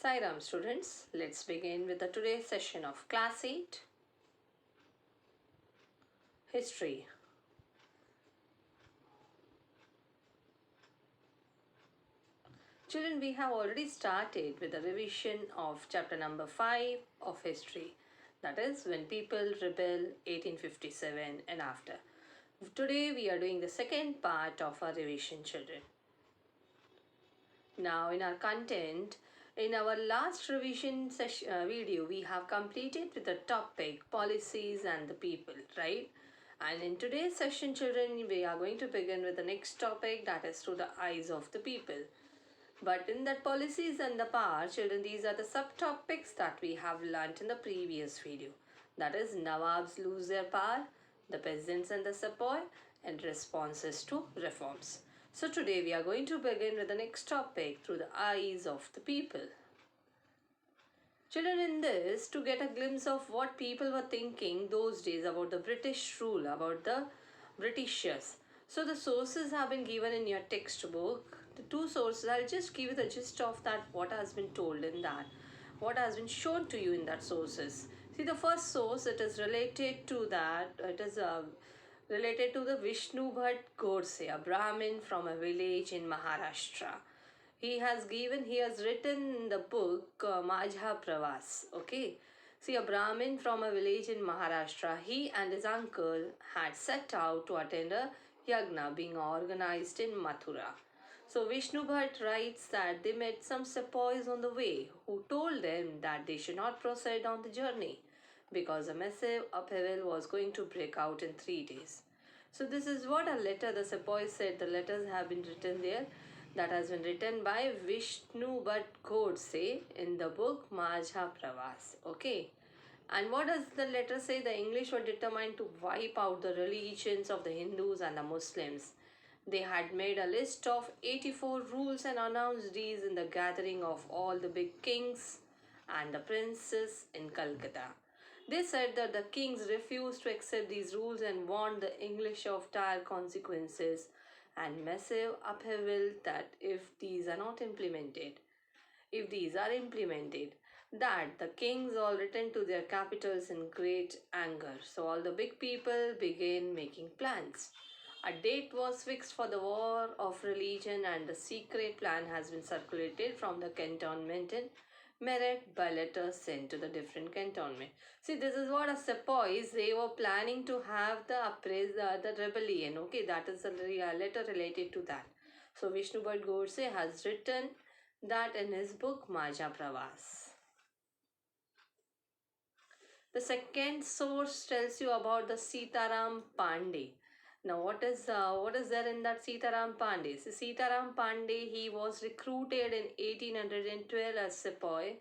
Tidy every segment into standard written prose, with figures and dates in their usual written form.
Sairam students, let's begin with the today's session of Class 8 History. Children, we have already started with the revision of chapter number 5 of history. That is When People Rebel 1857 and after. Today we are doing the second part of our revision, children. Now in our content, in our last revision video, we have completed with the topic policies and the people, right? And in today's session, children, we are going to begin with the next topic, that is through the eyes of the people. But in that policies and the power, children, these are the subtopics that we have learnt in the previous video. That is Nawabs lose their power, the peasants and the sepoy, and responses to reforms. So today we are going to begin with the next topic through the eyes of the people. Children, in this, to get a glimpse of what people were thinking those days about the British rule, about the Britishers. So the sources have been given in your textbook. The two sources, I'll just give you the gist of that, what has been told in that, what has been shown to you in that sources. See, the first source, it is related to that, it is related to the Vishnu Bhat Godse, a Brahmin from a village in Maharashtra. He has written in the book Majha Pravas. Okay. See, a Brahmin from a village in Maharashtra, he and his uncle had set out to attend a yagna being organized in Mathura. So Vishnu Bhat writes that they met some sepoys on the way who told them that they should not proceed on the journey because a massive upheaval was going to break out in 3 days. So this is what a letter the sepoys said. The letters have been written there. That has been written by Vishnu Bhat Godse in the book Majha Pravas. Okay. And what does the letter say? The English were determined to wipe out the religions of the Hindus and the Muslims. They had made a list of 84 rules and announced these in the gathering of all the big kings and the princes in Calcutta. They said that the kings refused to accept these rules and warned the English of dire consequences and massive upheaval that if these are implemented, that the kings all returned to their capitals in great anger. So all the big people began making plans. A date was fixed for the war of religion and the secret plan has been circulated from the cantonment in Meerut by letters sent to the different cantonment. See, this is what a sepoys, they were planning to have the rebellion. Okay, that is a letter related to that. So Vishnu Bhat Godse has written that in his book Majha Pravas. The second source tells you about the Sitaram Pandey. Now, what is there in that Sitaram Pandey? So, Sitaram Pandey, he was recruited in 1812 as sepoy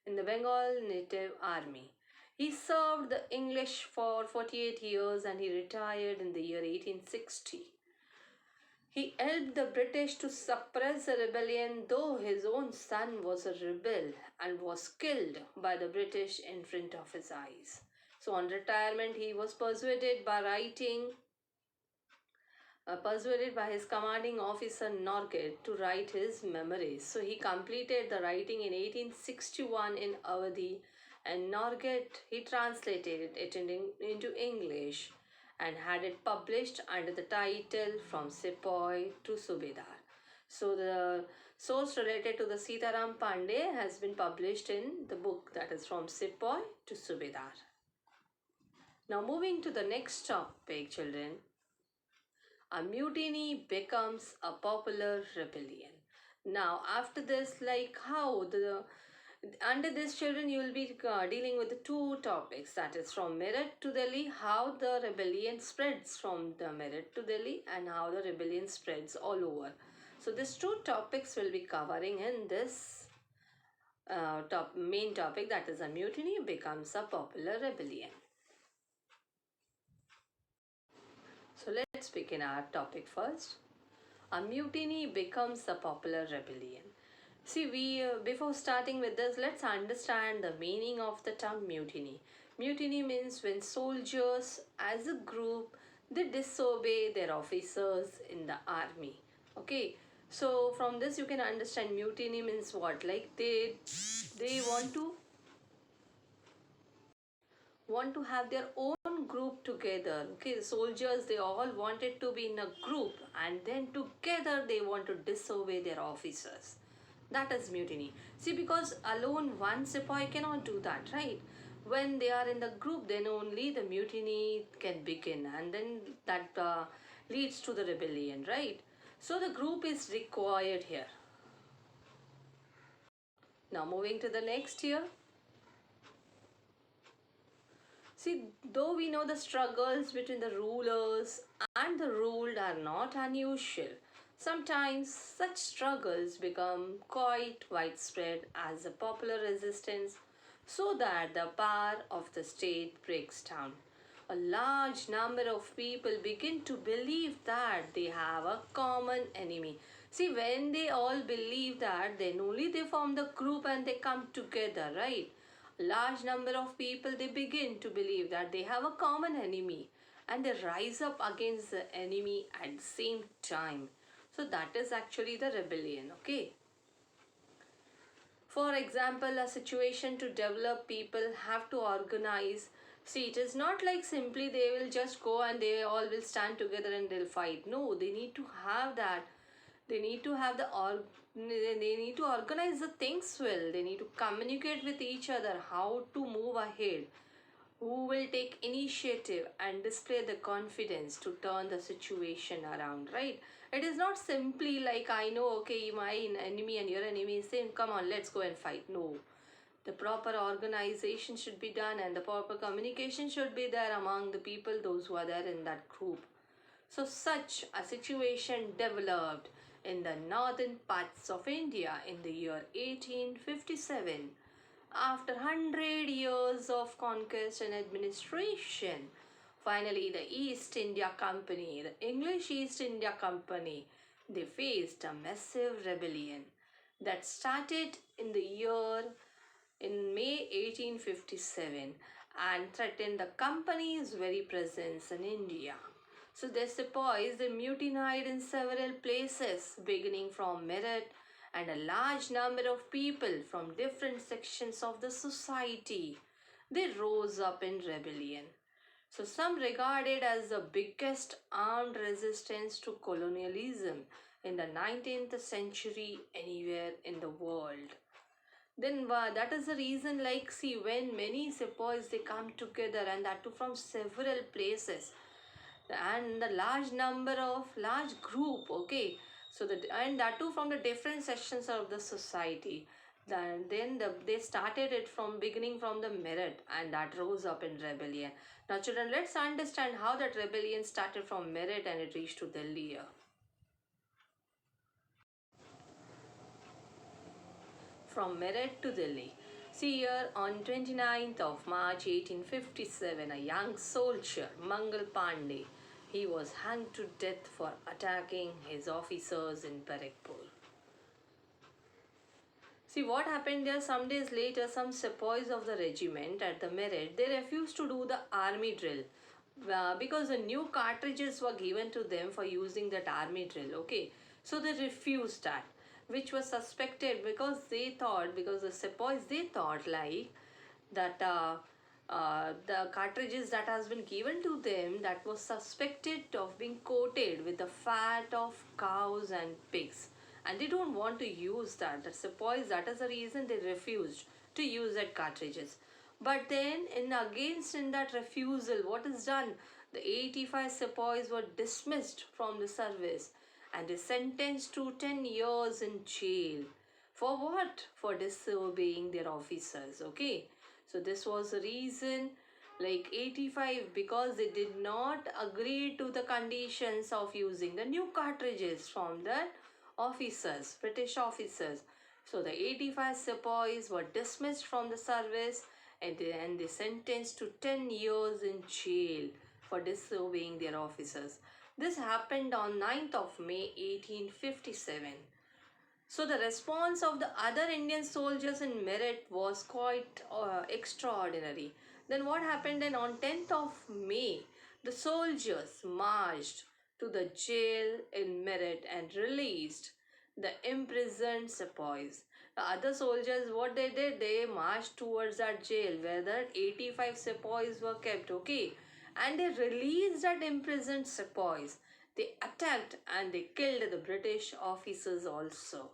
in the Bengal Native Army. He served the English for 48 years and he retired in the year 1860. He helped the British to suppress the rebellion, though his own son was a rebel and was killed by the British in front of his eyes. So on retirement, he was persuaded by his commanding officer Norgate to write his memories. So he completed the writing in 1861 in Awadhi, and Norgate, he translated it into English and had it published under the title From Sepoy to Subedar. So the source related to the Sitaram Pandey has been published in the book, that is From Sepoy to Subedar. Now moving to the next topic, children. A mutiny becomes a popular rebellion. Now after this, like how under this, children, you will be dealing with the two topics, that is from Meerut to Delhi, how the rebellion spreads from the Meerut to Delhi and how the rebellion spreads all over. So these two topics will be covering in this main topic, that is a mutiny becomes a popular rebellion. So let's begin our topic first. A mutiny becomes a popular rebellion. See, before starting with this, let's understand the meaning of the term mutiny. Mutiny means when soldiers as a group, they disobey their officers in the army. Okay, so from this you can understand mutiny means what, like they They want to have their own group together. Okay, the soldiers, they all wanted to be in a group, and then together they want to disobey their officers. That is mutiny. See, because alone one sepoy cannot do that, right? When they are in the group, then only the mutiny can begin, and then that leads to the rebellion, right? So the group is required here. Now moving to the next year. See, though we know the struggles between the rulers and the ruled are not unusual, sometimes such struggles become quite widespread as a popular resistance so that the power of the state breaks down. A large number of people begin to believe that they have a common enemy. See, when they all believe that, then only they form the group and they come together, right? Large number of people, they begin to believe that they have a common enemy and they rise up against the enemy at the same time. So that is actually the rebellion. Okay, for example, a situation to develop, people have to organize. See, it is not like simply they will just go and they all will stand together and they'll fight. No, they need to have that. They need to have they need to organize the things well. They need to communicate with each other how to move ahead, who will take initiative and display the confidence to turn the situation around, right? It is not simply like, I know, okay, my enemy and your enemy is same, come on, let's go and fight. No, the proper organization should be done and the proper communication should be there among the people, those who are there in that group. So such a situation developed in the northern parts of India in the year 1857. After 100 years of conquest and administration, finally the East India Company, the English East India Company, they faced a massive rebellion that started in the year in May 1857 and threatened the company's very presence in India. So the sepoys, they mutinied in several places, beginning from Meerut, and a large number of people from different sections of the society, they rose up in rebellion. So some regard it as the biggest armed resistance to colonialism in the 19th century anywhere in the world. Then that is the reason, like, see, when many sepoys they come together, and that too from several places, and the large group, okay, so that, and that too from the different sections of the society, they started it from beginning from the Meerut, and that rose up in rebellion. Now children, let's understand how that rebellion started from Meerut and it reached to Delhi here. From Meerut to Delhi. See here, on 29th of March 1857, a young soldier, Mangal Pandey, he was hanged to death for attacking his officers in Barrackpur. See what happened there, some days later, some sepoys of the regiment at the Meerut, they refused to do the army drill because the new cartridges were given to them for using that army drill, okay. So they refused that, which was suspected because they thought, because the sepoys, they thought like that the cartridges that has been given to them, that was suspected of being coated with the fat of cows and pigs, and they don't want to use that. The sepoys, that is the reason they refused to use that cartridges. But then in that refusal, what is done, the 85 sepoys were dismissed from the service and they sentenced to 10 years in jail. For what? For disobeying their officers, okay. So this was the reason, like 85, because they did not agree to the conditions of using the new cartridges from the officers, British officers. So the 85 sepoys were dismissed from the service, and they sentenced to 10 years in jail for disobeying their officers. This happened on 9th of May 1857. So the response of the other Indian soldiers in Meerut was quite extraordinary. Then what happened, then on 10th of May, the soldiers marched to the jail in Meerut and released the imprisoned sepoys. The other soldiers, what they did, they marched towards that jail where the 85 sepoys were kept, okay? And they released that imprisoned sepoys. They attacked and they killed the British officers also.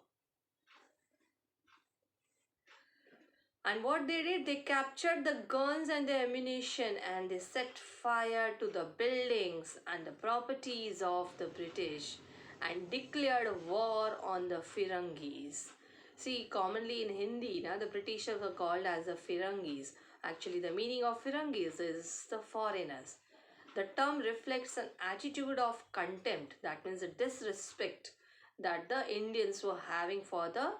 And what they did, they captured the guns and the ammunition and they set fire to the buildings and the properties of the British and declared war on the Firangis. See, commonly in Hindi, the British are called as the Firangis. Actually, the meaning of Firangis is the foreigners. The term reflects an attitude of contempt, that means a disrespect that the Indians were having for the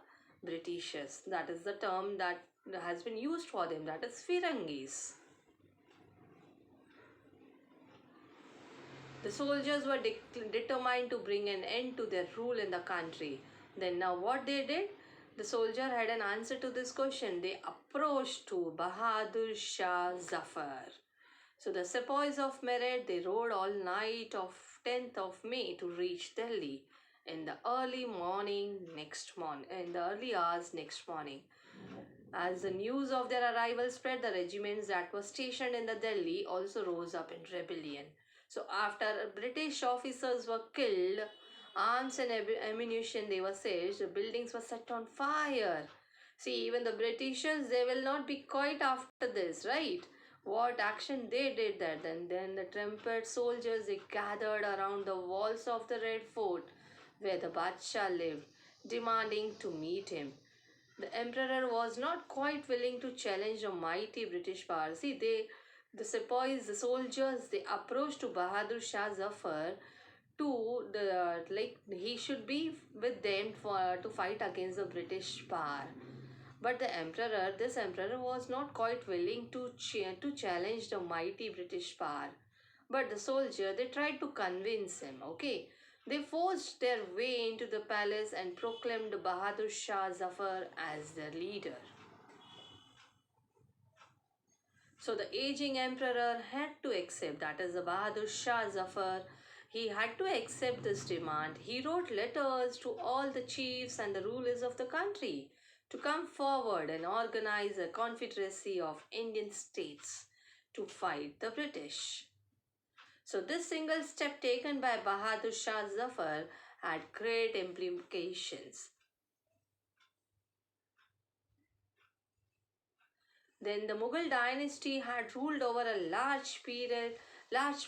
Britishers. That is the term that has been used for them, that is Firangis. The soldiers were determined to bring an end to their rule in the country. Then now what they did? The soldier had an answer to this question. They approached to Bahadur Shah Zafar. So the sepoys of Meerut, they rode all night of 10th of May to reach Delhi in the early hours next morning. As the news of their arrival spread, the regiments that were stationed in the Delhi also rose up in rebellion. So after British officers were killed, arms and ammunition they were seized, the buildings were set on fire. See, even the Britishers, they will not be quiet after this, right? What action they did that then the trumpet soldiers they gathered around the walls of the Red Fort where the Badshah lived, demanding to meet him. The emperor was not quite willing to challenge the mighty British power. See, the sepoys, the soldiers, they approached to Bahadur Shah Zafar to the like he should be with them for to fight against the British power. But this emperor was not quite willing to challenge the mighty British power. But the soldier, they tried to convince him, okay? They forced their way into the palace and proclaimed Bahadur Shah Zafar as their leader. So the aging emperor had to accept, that is the Bahadur Shah Zafar, he had to accept this demand. He wrote letters to all the chiefs and the rulers of the country to come forward and organize a confederacy of Indian states to fight the British. So this single step taken by Bahadur Shah Zafar had great implications. Then the Mughal dynasty had ruled over a large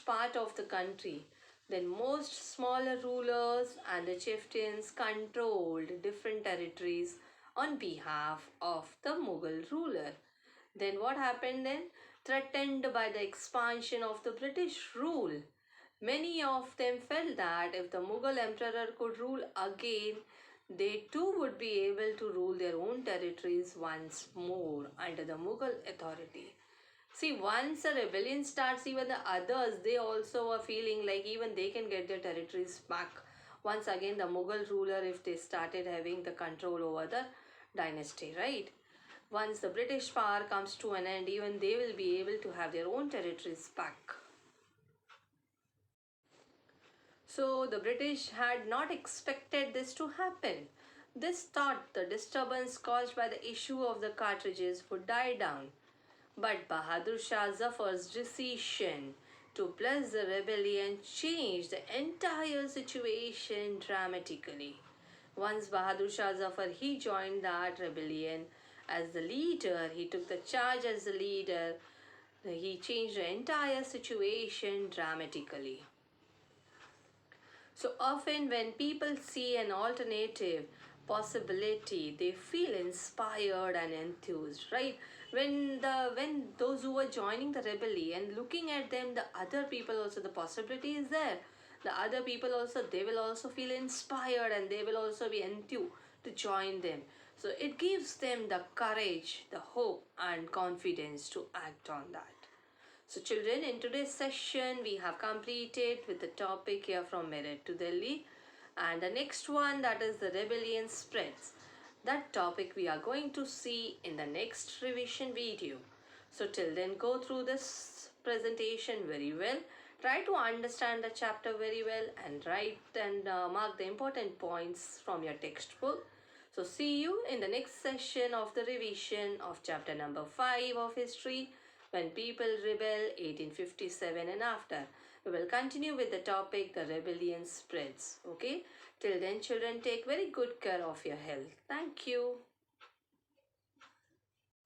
part of the country. Then most smaller rulers and the chieftains controlled different territories on behalf of the Mughal ruler. Then what happened then? Threatened by the expansion of the British rule, many of them felt that if the Mughal emperor could rule again, they too would be able to rule their own territories once more under the Mughal authority. See, once a rebellion starts, even the others, they also are feeling like even they can get their territories back. Once again, the Mughal ruler, if they started having the control over the dynasty, right? Once the British power comes to an end, even they will be able to have their own territories back. So the British had not expected this to happen. This thought the disturbance caused by the issue of the cartridges would die down. But Bahadur Shah Zafar's decision to bless the rebellion changed the entire situation dramatically. Once Bahadur Shah Zafar he joined that rebellion as the leader, he took the charge as the leader, he changed the entire situation dramatically. So often when people see an alternative possibility, they feel inspired and enthused, right? When those who are joining the rebellion, looking at them, the other people also, the possibility is there. The other people also, they will also feel inspired and they will also be enthused to join them. So it gives them the courage, the hope and confidence to act on that. So children, in today's session, we have completed with the topic here from Meerut to Delhi. And the next one, that is the rebellion spreads. That topic we are going to see in the next revision video. So till then, go through this presentation very well. Try to understand the chapter very well and write and mark the important points from your textbook. So see you in the next session of the revision of chapter number 5 of history, when people rebel 1857 and after. We will continue with the topic the rebellion spreads. Okay. Till then children, take very good care of your health. Thank you.